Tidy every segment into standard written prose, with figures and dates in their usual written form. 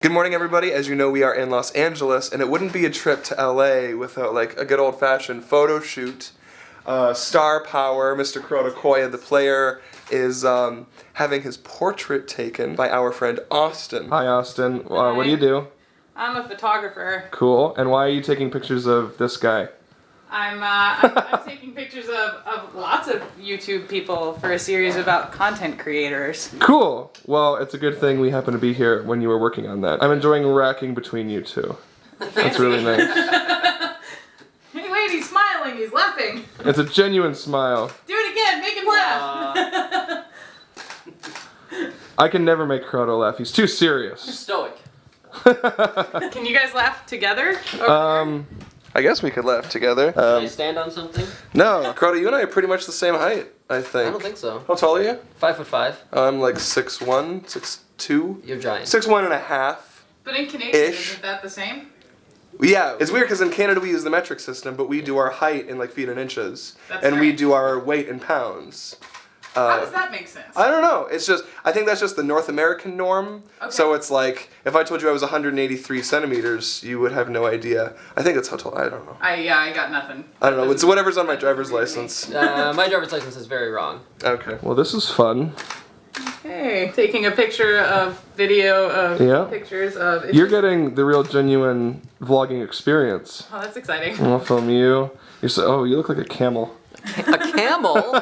Good morning, everybody. As you know, we are in Los Angeles, and it wouldn't be a trip to LA without like a good old-fashioned photo shoot. Star power, Mr. Corrado Coia, the player, is having his portrait taken by our friend Austen. Hi, Austen. What do you do? I'm a photographer. Cool. And why are you taking pictures of this guy? I'm taking pictures of lots of YouTube people for a series about content creators. Cool. Well, it's a good thing we happen to be here when you were working on that. I'm enjoying racking between you two. That's really nice. Hey, wait, he's smiling, he's laughing. It's a genuine smile. Do it again, make him laugh. I can never make Corrado laugh. He's too serious. You're stoic. Can you guys laugh together? I guess we could laugh together. Can I stand on something? No, Corrado, you and I are pretty much the same height, I think. I don't think so. How tall are you? 5'5". I'm like 6'1", 6'2". You're giant. 6'1.5". But in Canadian, Ish. isn't that the same? Yeah, it's weird because in Canada we use the metric system, but we do our height in like feet and inches. That's and we right. do our weight in pounds. How does that make sense? I don't know. It's just, I think that's just the North American norm. Okay. So it's like, if I told you I was 183 centimeters, you would have no idea. I think that's how tall, I don't know. I got nothing. I don't know, it's whatever's on my driver's license. My driver's license is very wrong. Okay. Well, this is fun. Okay, taking a picture of video of pictures of... You're getting the real genuine vlogging experience. Oh, that's exciting. I'll film you. You're so, you look like a camel. A camel?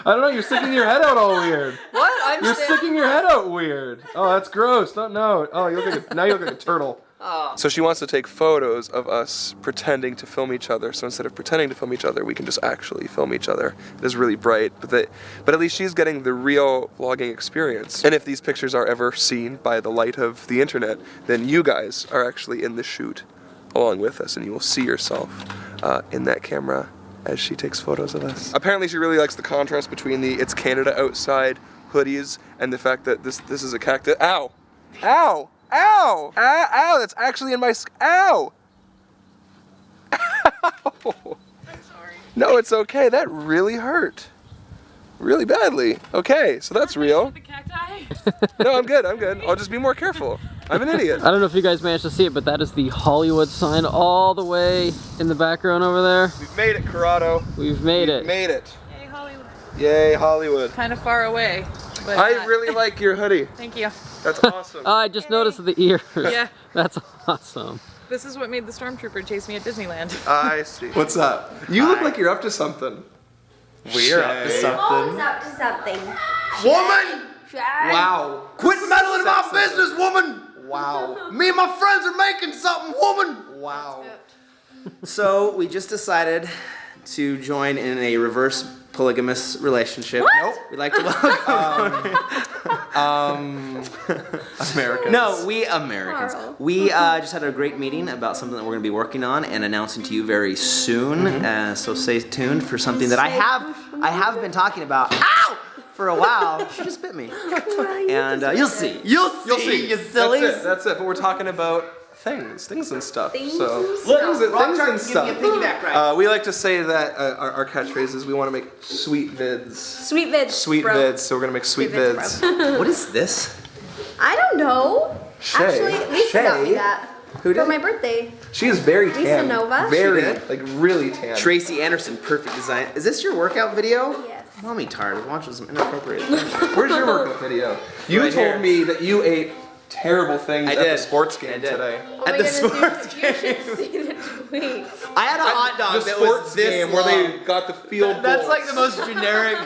I don't know, you're sticking your head out all weird. What? You're sticking your head out weird. Oh, that's gross. Don't know. Oh, now you look like a turtle. Oh. So she wants to take photos of us pretending to film each other. So instead of pretending to film each other, we can just actually film each other. It is really bright, but at least she's getting the real vlogging experience. And if these pictures are ever seen by the light of the internet, then you guys are actually in the shoot along with us, and you will see yourself in that camera as she takes photos of us. Apparently she really likes the contrast between the It's Canada Outside hoodies and the fact that this is a cactus. Ow! Ow! Ow! Ow! Ow! That's actually in my ow! Ow! I'm sorry. No, it's okay. That really hurt. Really badly. Okay, so that's real. The cacti? No, I'm good. I'm good. I'll just be more careful. I'm an idiot. I don't know if you guys managed to see it, but that is the Hollywood sign all the way in the background over there. We've made it, Corrado. We've made it. Made it. Yay, Hollywood. Yay, Hollywood. Kind of far away. But I really like your hoodie. Thank you. That's awesome. Oh, I just noticed the ears. Yeah. That's awesome. This is what made the stormtrooper chase me at Disneyland. I see. What's up? You look like you're up to something. We're up to something. Always up to something. Woman! Wow. Quit meddling in my business, woman! Wow. Me and my friends are making something, woman! Wow. So, we just decided to join in a reverse polygamous relationship. What? Nope. We'd like to welcome... Americans. No, we Americans. Carl. We just had a great meeting about something that we're going to be working on and announcing to you very soon. So stay tuned for something that I have been talking about. Ow! For a while. She just bit me. And you'll see. You'll see. You sillies. That's it. But we're talking about things and stuff. Things so and things, stuff. things and stuff. Give me a piggyback ride. We like to say that our catchphrase is we want to make sweet vids. Sweet vids. Sweet bro. vids. So we're gonna make sweet Sweet vids. vids, What is this? I don't know. Shay. Actually, Lisa got me that. Who For did? my birthday. She is very Lisa tan. Nova. Very, She did? like really tan. Tracy Anderson, perfect design. Is this your workout video? Yes. Mommy tired of watching some inappropriate things. Where's your workout video? You Right told here. me that you ate terrible things I at the did. sports I game did. today. Oh At my the goodness, sports you should see the tweets. I had a hot dog The that sports was this game long. where they got the field That's goals. like the most generic.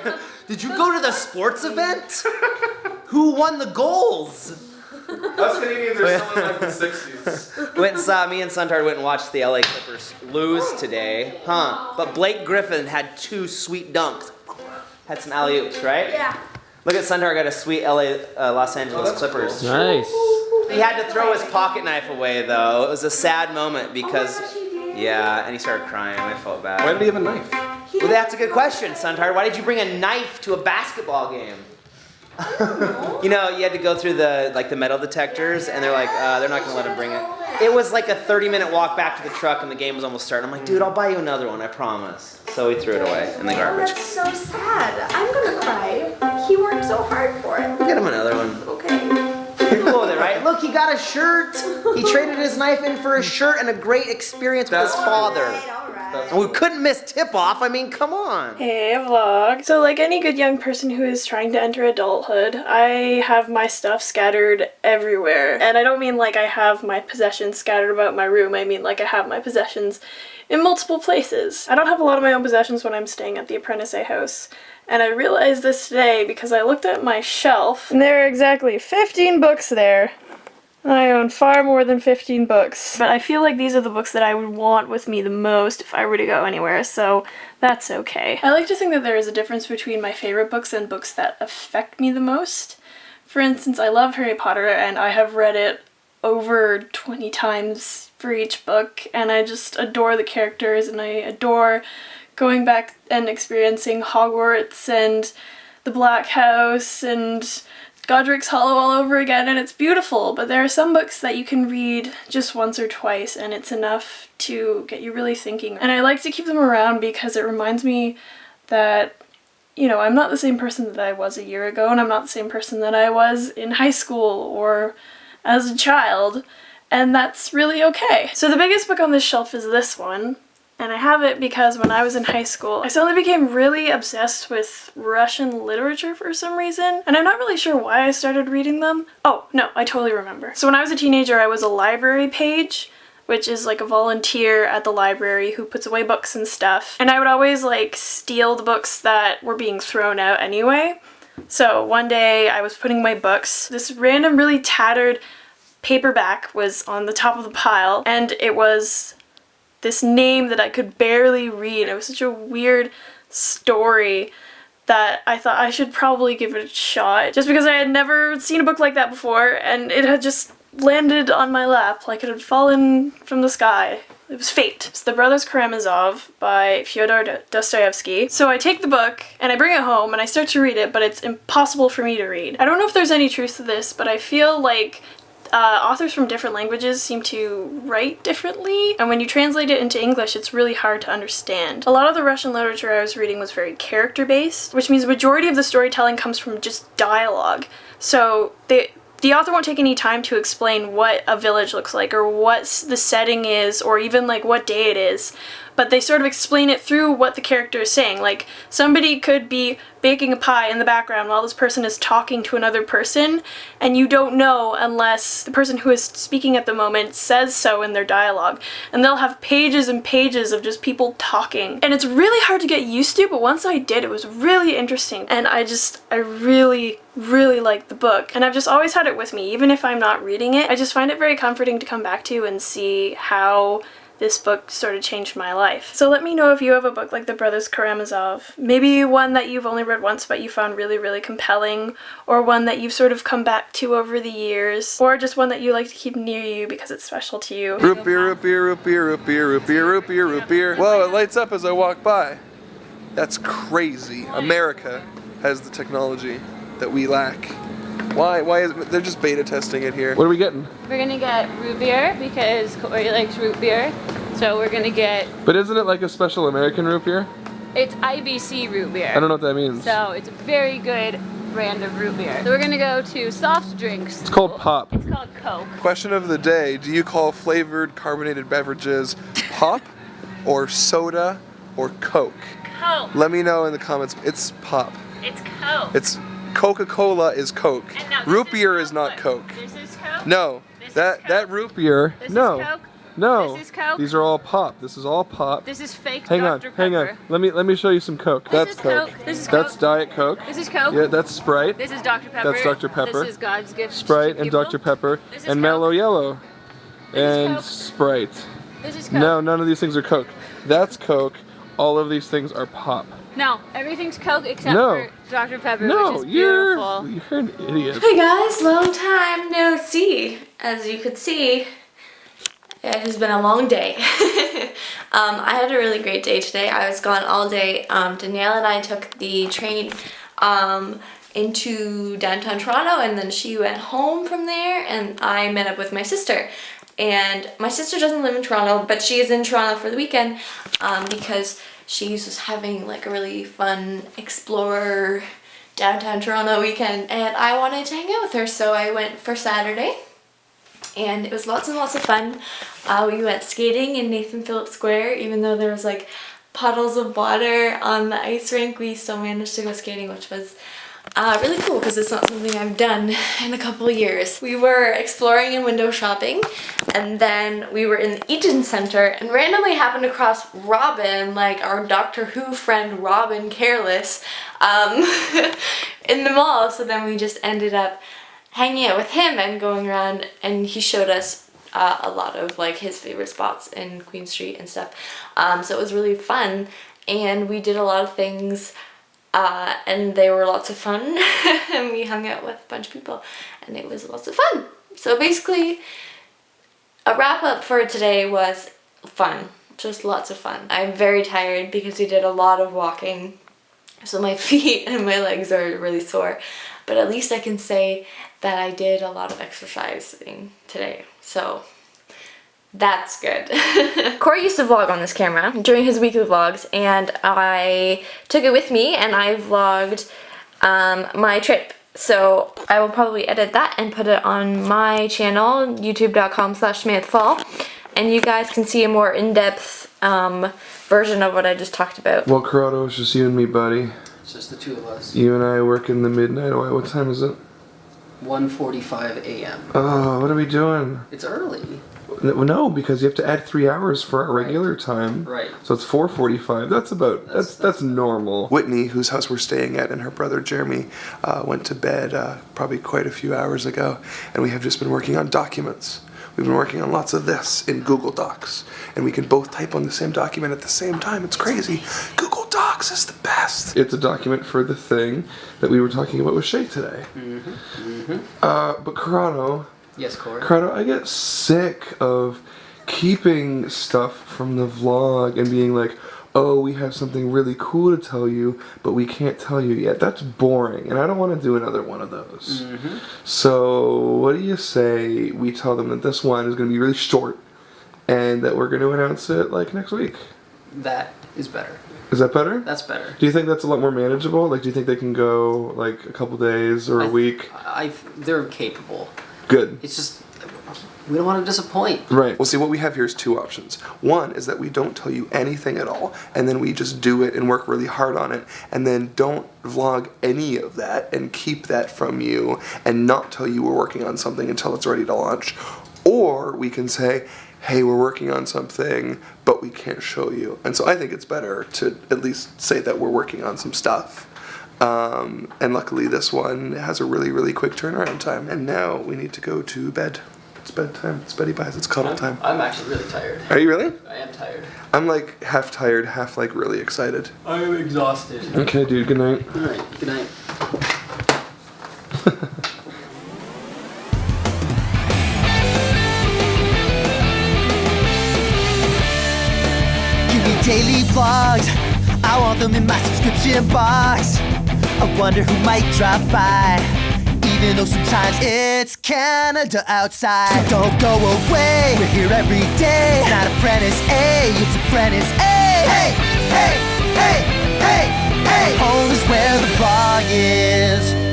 Did you go to the sports event? Who won the goals? Us Canadians are still in like the 60s. Went and saw me and Suntard went and watched the LA Clippers lose today. But Blake Griffin had 2 sweet dunks. Had some alley-oops, right? Yeah. Look at Suntard got a sweet Los Angeles that's Clippers. cool. Nice. He had to throw his pocket knife away though. It was a sad moment because, yeah, and he started crying. I felt bad. Why did he have a knife? Well, that's a good question, Suntard. Why did you bring a knife to a basketball game? You know, you had to go through the metal detectors, and they're like, they're not gonna let him bring it. It was like a 30-minute walk back to the truck, and the game was almost starting. I'm like, dude, I'll buy you another one, I promise. So we threw it away in the Oh, garbage. that's so sad. I'm gonna cry. He worked so hard for it. Get him another one. Okay. You're cool with it, right? Look look, he got a shirt. He traded his knife in for a shirt and a great experience with his father. And we couldn't miss tip-off. I mean, come on. Hey, vlog. So like any good young person who is trying to enter adulthood, I have my stuff scattered everywhere. And I don't mean like I have my possessions scattered about my room. I mean like I have my possessions in multiple places. I don't have a lot of my own possessions when I'm staying at the ApprenticeEh house. And I realized this today because I looked at my shelf and there are exactly 15 books there. I own far more than 15 books, but I feel like these are the books that I would want with me the most if I were to go anywhere, so that's okay. I like to think that there is a difference between my favorite books and books that affect me the most. For instance, I love Harry Potter and I have read it over 20 times for each book, and I just adore the characters and I adore going back and experiencing Hogwarts and the Black House and Godric's Hollow all over again, and it's beautiful, but there are some books that you can read just once or twice and it's enough to get you really thinking. And I like to keep them around because it reminds me that, you know, I'm not the same person that I was a year ago, and I'm not the same person that I was in high school or as a child, and that's really okay. So the biggest book on this shelf is this one. And I have it because when I was in high school, I suddenly became really obsessed with Russian literature for some reason. And I'm not really sure why I started reading them. Oh, no, I totally remember. So when I was a teenager, I was a library page, which is like a volunteer at the library who puts away books and stuff. And I would always like steal the books that were being thrown out anyway. So one day I was putting away books. This random, really tattered paperback was on the top of the pile, and it was this name that I could barely read. It was such a weird story that I thought I should probably give it a shot, just because I had never seen a book like that before, and it had just landed on my lap like it had fallen from the sky. It was fate. It's The Brothers Karamazov by Fyodor Dostoevsky. So I take the book and I bring it home and I start to read it, but it's impossible for me to read. I don't know if there's any truth to this, but I feel like authors from different languages seem to write differently, and when you translate it into English, it's really hard to understand. A lot of the Russian literature I was reading was very character-based, which means the majority of the storytelling comes from just dialogue. So the author won't take any time to explain what a village looks like, or what the setting is, or even like what day it is. But they sort of explain it through what the character is saying. Like, somebody could be baking a pie in the background while this person is talking to another person, and you don't know unless the person who is speaking at the moment says so in their dialogue. And they'll have pages and pages of just people talking. And it's really hard to get used to, but once I did, it was really interesting. And I really, really liked the book. And I've just always had it with me, even if I'm not reading it. I just find it very comforting to come back to and see how this book sort of changed my life. So let me know if you have a book like The Brothers Karamazov. Maybe one that you've only read once but you found really, really compelling, or one that you've sort of come back to over the years, or just one that you like to keep near you because it's special to you. Root beer, root beer, root beer, root beer, root beer, root beer, root beer. Whoa, it lights up as I walk by. That's crazy. America has the technology that we lack. Why is they're just beta testing it here? What are we getting? We're gonna get root beer because Corey likes root beer. So we're gonna get... But isn't it like a special American root beer? It's IBC root beer. I don't know what that means. So it's a very good brand of root beer. So we're gonna go to soft drinks. It's called pop. It's called Coke. Question of the day, do you call flavored carbonated beverages pop or soda or Coke? Coke. Let me know in the comments. It's pop. It's Coke. It's Coca-Cola is Coke. And no, root beer is not Coke. This is Coke? No. This is That root beer. This no. is Coke? No. This is Coke? These are all pop. This is all pop. This is fake Hang on, Dr. hang on. Pepper. Let me show you some Coke. That's is Coke. Coke. This is That's Coke. Diet Coke. This is Coke. Yeah, that's Sprite. This is Dr. Pepper. That's Dr. Pepper. This is God's gift Sprite to and people. Dr. Pepper This is and Coke. Mellow Yellow and Coke. Sprite. This is Coke. No, none of these things are Coke. That's Coke. All of these things are pop. No, everything's Coke except No. for Dr. Pepper, No, which is beautiful. you're an idiot. Hey guys, long time no see. As you could see, it has been a long day. I had a really great day today. I was gone all day. Danielle and I took the train into downtown Toronto, and then she went home from there, and I met up with my sister. And my sister doesn't live in Toronto, but she is in Toronto for the weekend because she's just having like a really fun explorer downtown Toronto weekend, and I wanted to hang out with her, so I went for Saturday. and it was lots and lots of fun. We went skating in Nathan Phillips Square, even though there was like puddles of water on the ice rink. We still managed to go skating, which was really cool because it's not something I've done in a couple of years. We were exploring and window shopping, and then we were in the Eaton Center and randomly happened across Robin, like our Doctor Who friend Robin Careless, in the mall. So then we just ended up hanging out with him and going around, and he showed us a lot of like his favorite spots in Queen Street and stuff. So it was really fun, and we did a lot of things. And they were lots of fun, and we hung out with a bunch of people, and it was lots of fun. So basically, a wrap up for today was fun, just lots of fun. I'm very tired because we did a lot of walking, so my feet and my legs are really sore, but at least I can say that I did a lot of exercising today, so that's good. Corey used to vlog on this camera during his weekly vlogs, and I took it with me and I vlogged my trip. So I will probably edit that and put it on my channel, youtube.com/Samantha Fall, and you guys can see a more in-depth version of what I just talked about. Well, Corrado, it's just you and me, buddy. It's just the two of us. You and I work in the midnight oil. What time is it? 1:45 a.m. Oh, what are we doing? It's early. No, because you have to add 3 hours for our regular time. Right. So it's 4:45. That's normal. Whitney, whose house we're staying at, and her brother Jeremy went to bed probably quite a few hours ago, and we have just been working on documents. We've been working on lots of this in Google Docs, and we can both type on the same document at the same time. It's crazy. Google Docs is the best. It's a document for the thing that we were talking about with Shay today. But Corrado. Yes, Corey. Corrado, I get sick of keeping stuff from the vlog and being like, oh, we have something really cool to tell you, but we can't tell you yet. That's boring, and I don't want to do another one of those. So what do you say we tell them that this one is going to be really short and that we're going to announce it like next week? That is better. Is that better? That's better. Do you think that's a lot more manageable? Like, do you think they can go like a couple days or a week? They're capable. Good. It's just, we don't want to disappoint. Right. Well, see, what we have here is two options. One is that we don't tell you anything at all, and then we just do it and work really hard on it, and then don't vlog any of that and keep that from you and not tell you we're working on something until it's ready to launch. Or we can say, hey, we're working on something, but we can't show you. And so I think it's better to at least say that we're working on some stuff. And luckily this one has a really, really quick turnaround time. And now we need to go to bed. It's bedtime. It's beddy pies. It's cuddle time. I'm actually really tired. Are you really? I am tired. I'm like half tired, half like really excited. I am exhausted. Okay, dude. Good night. Alright, good night. Give me daily vlogs, I want them in my subscription box. I wonder who might drop by, even though sometimes it's Canada outside. So don't go away, we're here every day. It's not ApprenticeEh, it's ApprenticeEh. Hey, hey, hey, hey, hey. Home is where the vlog is.